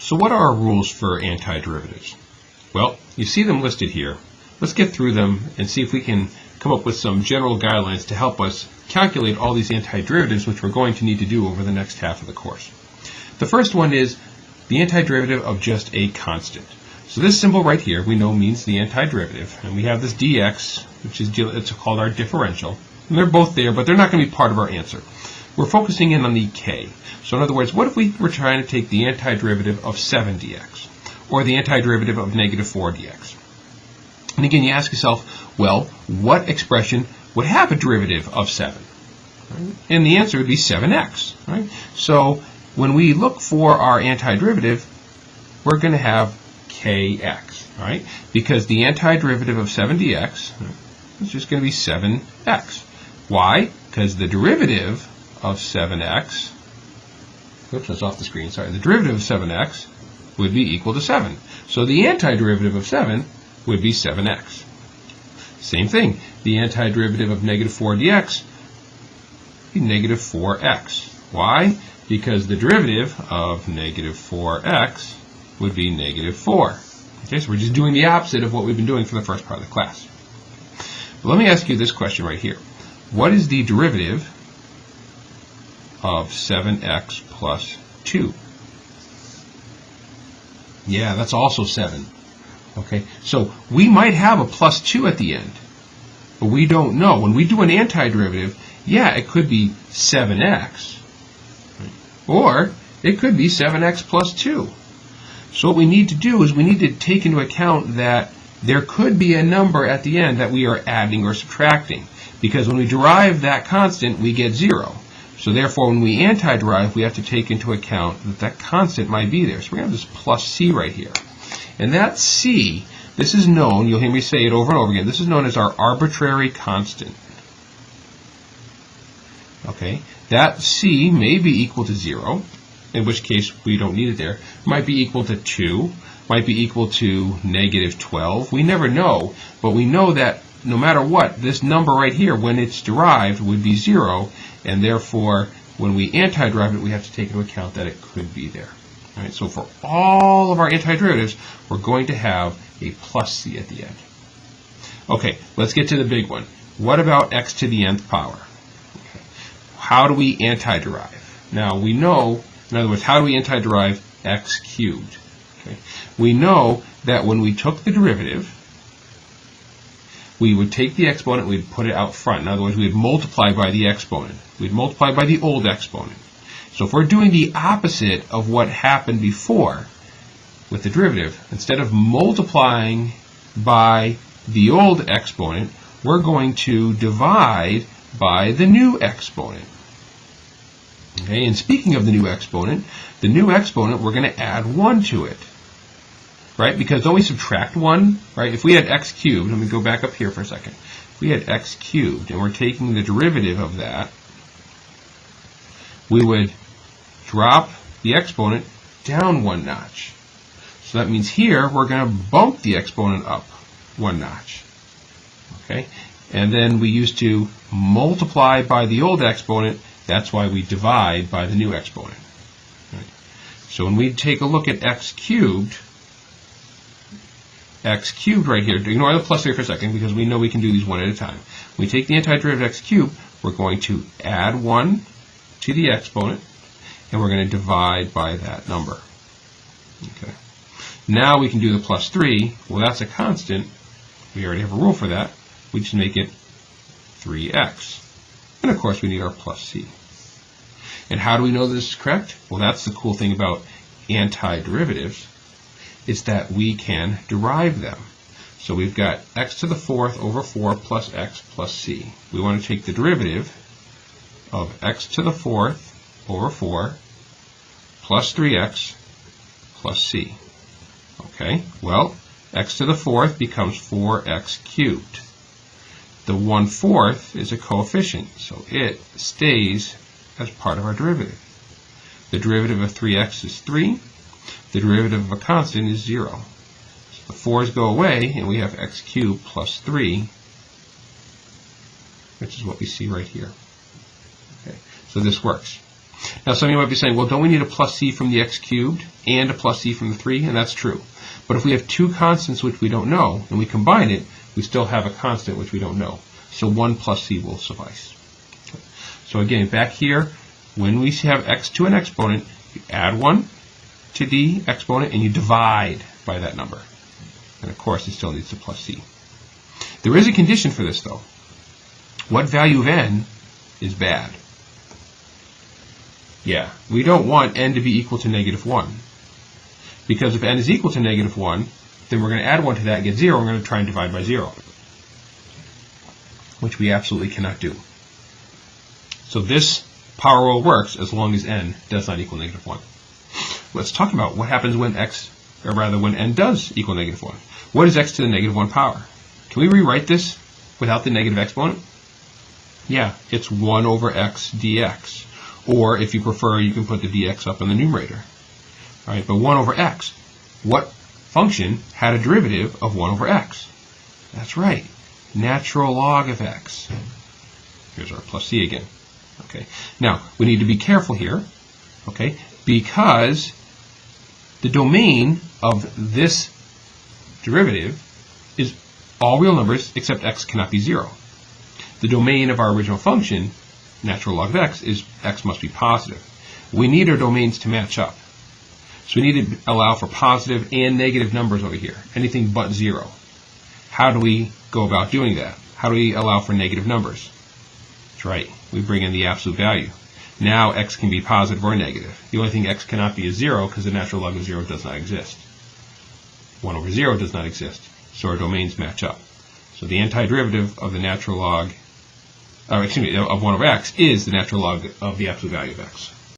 So what are our rules for antiderivatives? Well, you see them listed here. Let's get through them and see if we can come up with some general guidelines to help us calculate all these antiderivatives, which we're going to need to do over the next half of the course. The first one is the antiderivative of just a constant. So this symbol right here we know means the antiderivative, and we have this dx, which is it's called our differential. And they're both there, but they're not going to be part of our answer. We're focusing in on the k. So in other words, what if we were trying to take the antiderivative of 7dx, or the antiderivative of negative 4dx? And again, you ask yourself, well, what expression would have a derivative of 7? Right? And the answer would be 7x. Right? So when we look for our antiderivative, we're going to have kx, right? Because the antiderivative of 7dx is just going to be 7x. Why? Because the derivative of 7x, oops, that's off the screen, sorry, the derivative of 7x would be equal to 7. So the antiderivative of 7 would be 7x. Same thing, the antiderivative of negative 4dx would be negative 4x. Why? Because the derivative of negative 4x would be negative 4. Okay, so we're just doing the opposite of what we've been doing for the first part of the class. But let me ask you this question right here. What is the derivative of 7x plus 2? Yeah, that's also 7. Okay, so we might have a plus 2 at the end, but we don't know. When we do an antiderivative, yeah, it could be 7x, or it could be 7x plus 2. So what we need to do is we need to take into account that there could be a number at the end that we are adding or subtracting, because when we derive that constant, we get 0. So therefore, when we antiderive, we have to take into account that that constant might be there. So we're going to have this plus c right here. And that c, this is known, you'll hear me say it over and over again, this is known as our arbitrary constant. Okay, that c may be equal to 0, in which case we don't need it there. It might be equal to 2, might be equal to negative 12. We never know, but we know that no matter what, this number right here, when it's derived, would be 0, and therefore, when we antiderive it, we have to take into account that it could be there. All right, so for all of our antiderivatives, we're going to have a plus c at the end. Okay, let's get to the big one. What about x to the nth power? Okay. How do we antiderive? Now, we know, in other words, how do we antiderive x cubed? Okay. We know that when we took the derivative, we would take the exponent, we'd put it out front. In other words, we'd multiply by the exponent. We'd multiply by the old exponent. So if we're doing the opposite of what happened before with the derivative, instead of multiplying by the old exponent, we're going to divide by the new exponent. Okay, and speaking of the new exponent, we're going to add 1 to it. Right? Because don't we subtract 1? Right? If we had x cubed, let me go back up here for a second. If we had x cubed and we're taking the derivative of that, we would drop the exponent down 1 notch. So that means here we're going to bump the exponent up 1 notch. Okay? And then we used to multiply by the old exponent. That's why we divide by the new exponent. Right? So when we take a look at x cubed right here, ignore the plus here for a second because we know we can do these one at a time. When we take the antiderivative of x cubed, we're going to add 1 to the exponent, and we're going to divide by that number. Okay. Now we can do the plus 3. Well, that's a constant. We already have a rule for that. We just make it 3x. And of course, we need our plus c. And how do we know this is correct? Well, that's the cool thing about antiderivatives. Is that we can derive them. So we've got x to the 4th over 4 plus x plus c. We want to take the derivative of x to the 4th over 4 plus 3x plus c. Okay, well, x to the 4th becomes 4x cubed. The 1/4 is a coefficient, so it stays as part of our derivative. The derivative of 3x is 3. The derivative of a constant is 0. So the 4's go away, and we have x cubed plus 3, which is what we see right here. Okay, so this works. Now, some of you might be saying, well, don't we need a plus c from the x cubed and a plus c from the 3? And that's true. But if we have two constants which we don't know, and we combine it, we still have a constant which we don't know. So 1 plus c will suffice. Okay. So again, back here, when we have x to an exponent, you add 1 to the exponent, and you divide by that number. And of course, it still needs the plus c. There is a condition for this, though. What value of n is bad? Yeah, we don't want n to be equal to -1. Because if n is equal to -1, then we're going to add 1 to that and get 0. We're going to try and divide by 0, which we absolutely cannot do. So this power rule works as long as n does not equal -1. Let's talk about what happens when when n does equal -1. What is x to the -1 power? Can we rewrite this without the negative exponent? Yeah, it's 1 over x dx. Or, if you prefer, you can put the dx up in the numerator. All right, but 1 over x. What function had a derivative of 1 over x? That's right, natural log of x. Here's our plus c again. Okay. Now, we need to be careful here, okay, because the domain of this derivative is all real numbers except x cannot be 0. The domain of our original function, natural log of x, is x must be positive. We need our domains to match up. So we need to allow for positive and negative numbers over here, anything but 0. How do we go about doing that? How do we allow for negative numbers? That's right, we bring in the absolute value. Now x can be positive or negative. The only thing x cannot be is 0 because the natural log of 0 does not exist. 1 over 0 does not exist, so our domains match up. So the antiderivative of the natural log, of 1 over x is the natural log of the absolute value of x.